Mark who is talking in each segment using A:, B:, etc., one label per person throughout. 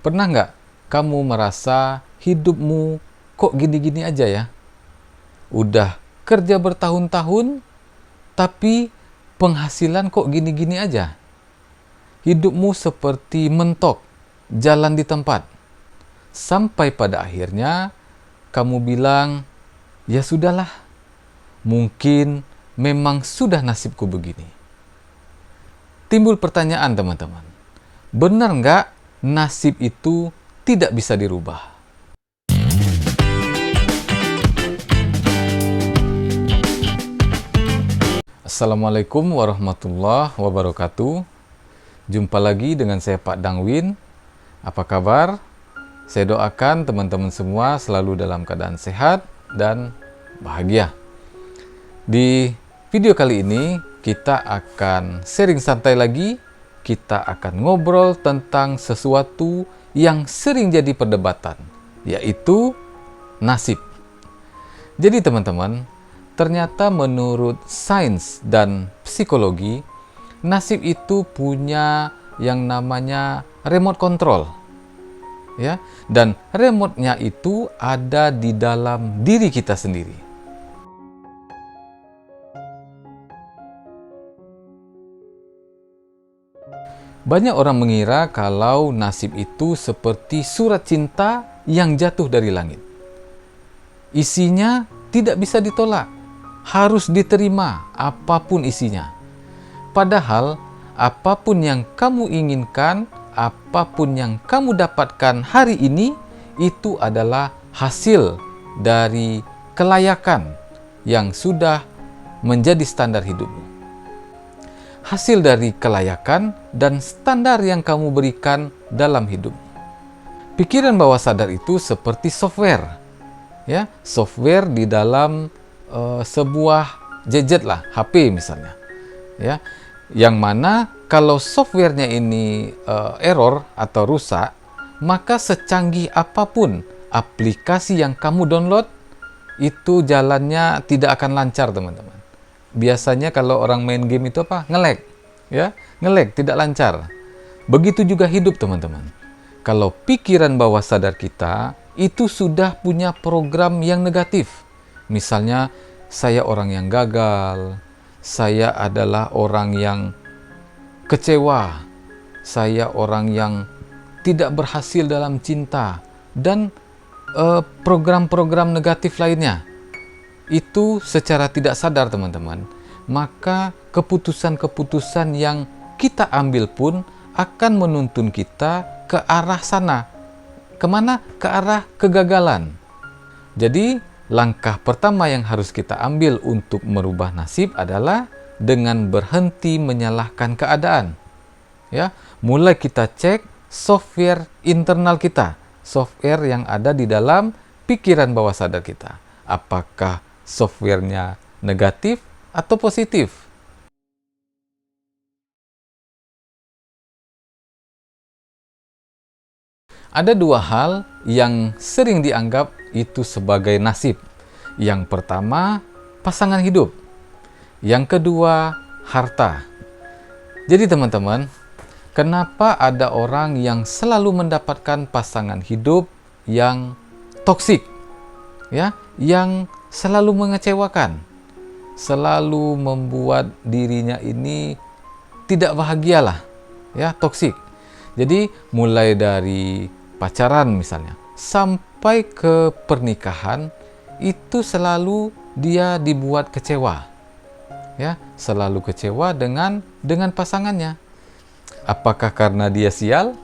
A: Pernah nggak kamu merasa hidupmu kok gini-gini aja ya? Udah kerja bertahun-tahun, tapi penghasilan kok gini-gini aja? Hidupmu seperti mentok, jalan di tempat. Sampai pada akhirnya, kamu bilang, ya sudahlah, mungkin memang sudah nasibku begini. Timbul pertanyaan teman-teman, benar nggak nasib itu tidak bisa dirubah? Assalamualaikum warahmatullahi wabarakatuh. Jumpa lagi dengan saya Pak Dangwin. Apa kabar? Saya doakan teman-teman semua selalu dalam keadaan sehat dan bahagia. Di video kali ini kita akan sharing santai lagi. Kita akan ngobrol tentang sesuatu yang sering jadi perdebatan, yaitu nasib. Jadi teman-teman, ternyata menurut sains dan psikologi, nasib itu punya yang namanya remote control. Ya, dan remote-nya itu ada di dalam diri kita sendiri. Banyak orang mengira kalau nasib itu seperti surat cinta yang jatuh dari langit. Isinya tidak bisa ditolak, harus diterima apapun isinya. Padahal apapun yang kamu inginkan, apapun yang kamu dapatkan hari ini, itu adalah hasil dari kelayakan yang sudah menjadi standar hidupmu. Hasil dari kelayakan dan standar yang kamu berikan dalam hidup. Pikiran bawah sadar itu seperti software, ya, software di dalam sebuah gadget lah, HP misalnya, ya, yang mana kalau softwarenya ini error atau rusak, maka secanggih apapun aplikasi yang kamu download, itu jalannya tidak akan lancar, teman-teman. Biasanya kalau orang main game itu apa? Nge-lag, ya, nge-lag, tidak lancar. Begitu juga hidup, teman-teman. Kalau pikiran bawah sadar kita itu sudah punya program yang negatif. Misalnya, saya orang yang gagal, saya adalah orang yang kecewa, saya orang yang tidak berhasil dalam cinta, dan program-program negatif lainnya. Itu secara tidak sadar, teman-teman, maka keputusan-keputusan yang kita ambil pun akan menuntun kita ke arah sana. Kemana? Ke arah kegagalan. Jadi, langkah pertama yang harus kita ambil untuk merubah nasib adalah dengan berhenti menyalahkan keadaan. Ya, mulai kita cek software internal kita, software yang ada di dalam pikiran bawah sadar kita. Apakah softwarenya negatif atau positif? Ada dua hal yang sering dianggap itu sebagai nasib. Yang pertama, pasangan hidup. Yang kedua, harta. Jadi teman-teman, kenapa ada orang yang selalu mendapatkan pasangan hidup yang toksik? Ya, yang selalu mengecewakan, selalu membuat dirinya ini tidak bahagialah, ya, toksik. Jadi mulai dari pacaran misalnya sampai ke pernikahan, itu selalu dia dibuat kecewa, ya, selalu kecewa dengan pasangannya. Apakah karena dia sial?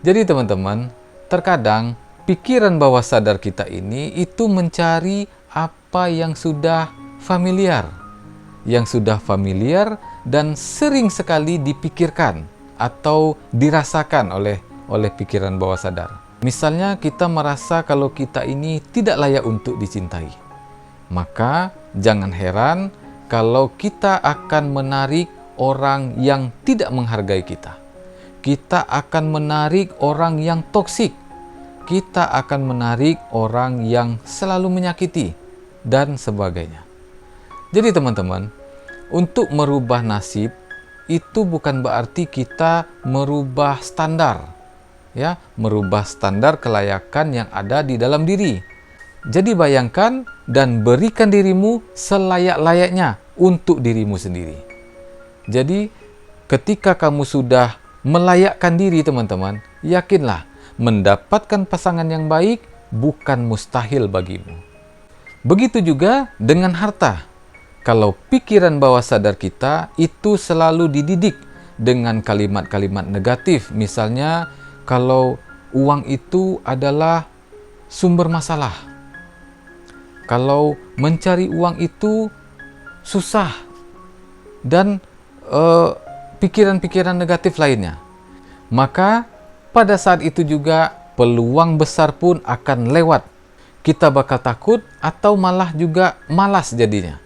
A: Jadi teman-teman, terkadang pikiran bawah sadar kita ini itu mencari apa yang sudah familiar, dan sering sekali dipikirkan atau dirasakan oleh pikiran bawah sadar. Misalnya kita merasa kalau kita ini tidak layak untuk dicintai, maka jangan heran kalau kita akan menarik orang yang tidak menghargai kita. Kita akan menarik orang yang toksik. Kita akan menarik orang yang selalu menyakiti, dan sebagainya. Jadi teman-teman, untuk merubah nasib, itu bukan berarti kita merubah standar. ya, merubah standar kelayakan yang ada di dalam diri. Jadi bayangkan dan berikan dirimu selayak-layaknya untuk dirimu sendiri. Jadi ketika kamu sudah melayakkan diri teman-teman, yakinlah mendapatkan pasangan yang baik bukan mustahil bagimu. Begitu juga dengan harta. Kalau pikiran bawah sadar kita itu selalu dididik dengan kalimat-kalimat negatif, misalnya kalau uang itu adalah sumber masalah, kalau mencari uang itu susah, dan pikiran-pikiran negatif lainnya, maka pada saat itu juga peluang besar pun akan lewat. Kita bakal takut atau malah juga malas jadinya.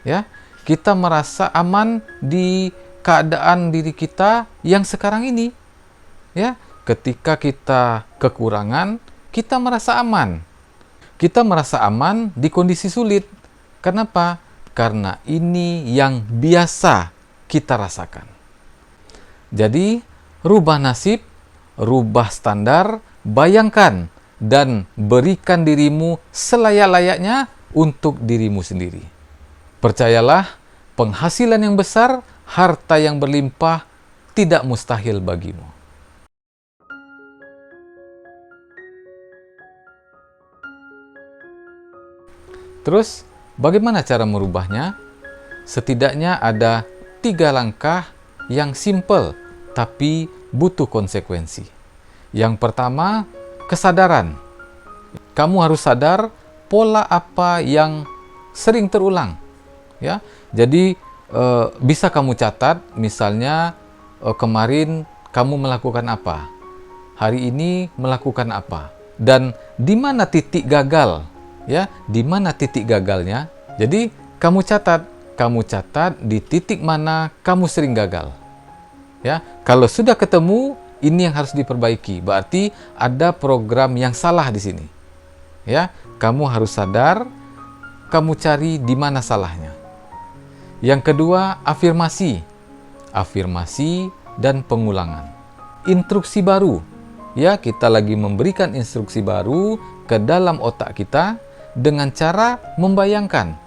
A: Ya, kita merasa aman di keadaan diri kita yang sekarang ini. Ya, ketika kita kekurangan, kita merasa aman. Kita merasa aman di kondisi sulit. Kenapa? Karena ini yang biasa kita rasakan. Jadi, rubah nasib, rubah standar, bayangkan dan berikan dirimu selayak-layaknya untuk dirimu sendiri. Percayalah, penghasilan yang besar, harta yang berlimpah tidak mustahil bagimu. Terus, bagaimana cara merubahnya? Setidaknya ada 3 langkah yang simple, tapi butuh konsekuensi. Yang pertama, kesadaran. Kamu harus sadar pola apa yang sering terulang. Ya, jadi bisa kamu catat, misalnya kemarin kamu melakukan apa, hari ini melakukan apa, dan di mana titik gagal, ya, di mana titik gagalnya. Jadi kamu catat di titik mana kamu sering gagal. Ya, kalau sudah ketemu, ini yang harus diperbaiki. Berarti ada program yang salah di sini. Ya, kamu harus sadar, kamu cari di mana salahnya. Yang kedua, afirmasi. Afirmasi dan pengulangan. Instruksi baru. Ya, kita lagi memberikan instruksi baru ke dalam otak kita dengan cara membayangkan.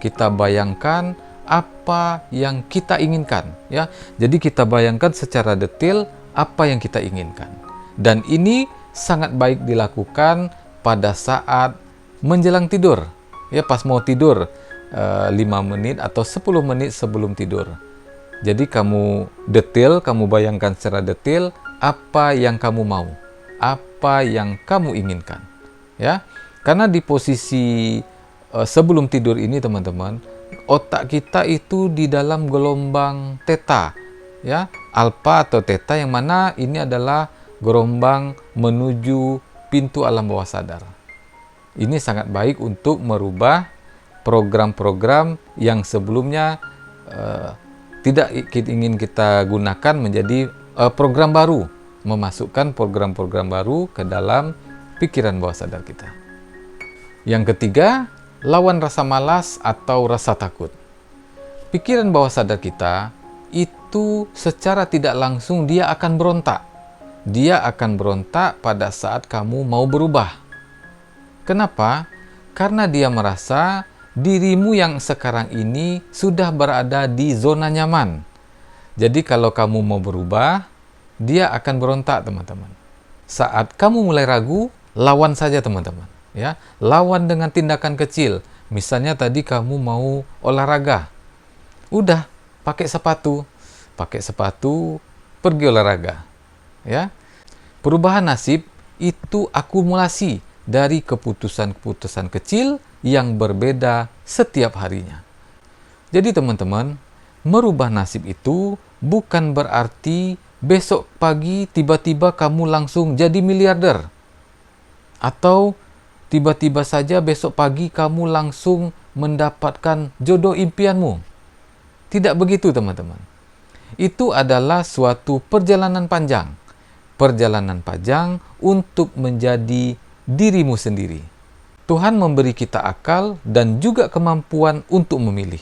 A: Kita bayangkan apa yang kita inginkan, ya. Jadi kita bayangkan secara detail apa yang kita inginkan. Dan ini sangat baik dilakukan pada saat menjelang tidur. Ya, pas mau tidur, 5 menit atau 10 menit sebelum tidur. Jadi kamu detail, kamu bayangkan secara detail apa yang kamu mau, apa yang kamu inginkan. Ya, karena di posisi sebelum tidur ini teman-teman, otak kita itu di dalam gelombang theta, ya, alpha atau theta, yang mana ini adalah gelombang menuju pintu alam bawah sadar. Ini sangat baik untuk merubah program-program yang sebelumnya tidak ingin kita gunakan menjadi program baru, memasukkan program-program baru ke dalam pikiran bawah sadar kita. Yang ketiga, lawan rasa malas atau rasa takut. Pikiran bawah sadar kita itu secara tidak langsung dia akan berontak. Dia akan berontak pada saat kamu mau berubah. Kenapa? Karena dia merasa dirimu yang sekarang ini sudah berada di zona nyaman. Jadi kalau kamu mau berubah, dia akan berontak, teman-teman. Saat kamu mulai ragu, lawan saja, teman-teman. Ya, lawan dengan tindakan kecil. Misalnya tadi kamu mau olahraga. Udah, pakai sepatu, pergi olahraga. Ya. Perubahan nasib itu akumulasi dari keputusan-keputusan kecil yang berbeda setiap harinya. Jadi teman-teman, merubah nasib itu bukan berarti besok pagi tiba-tiba kamu langsung jadi miliarder. Atau tiba-tiba saja besok pagi kamu langsung mendapatkan jodoh impianmu. Tidak begitu teman-teman. Itu adalah suatu perjalanan panjang. Perjalanan panjang untuk menjadi dirimu sendiri. Tuhan memberi kita akal dan juga kemampuan untuk memilih.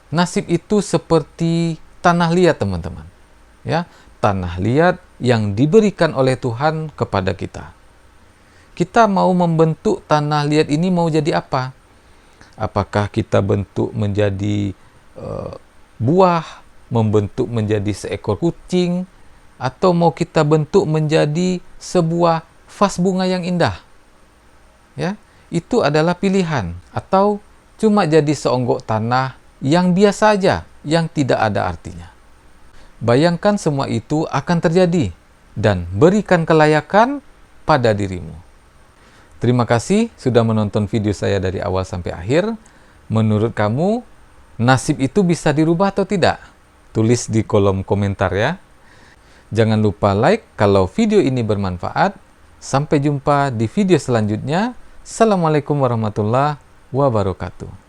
A: Nasib itu seperti tanah liat, teman-teman. Ya, tanah liat yang diberikan oleh Tuhan kepada kita. Kita mau membentuk tanah liat ini mau jadi apa? Apakah kita bentuk menjadi buah, membentuk menjadi seekor kucing, atau mau kita bentuk menjadi sebuah vas bunga yang indah? Ya, itu adalah pilihan. Atau cuma jadi seonggok tanah yang biasa aja, yang tidak ada artinya. Bayangkan semua itu akan terjadi dan berikan kelayakan pada dirimu. Terima kasih sudah menonton video saya dari awal sampai akhir. Menurut kamu, nasib itu bisa dirubah atau tidak? Tulis di kolom komentar ya. Jangan lupa like kalau video ini bermanfaat. Sampai jumpa di video selanjutnya. Assalamualaikum warahmatullahi wabarakatuh.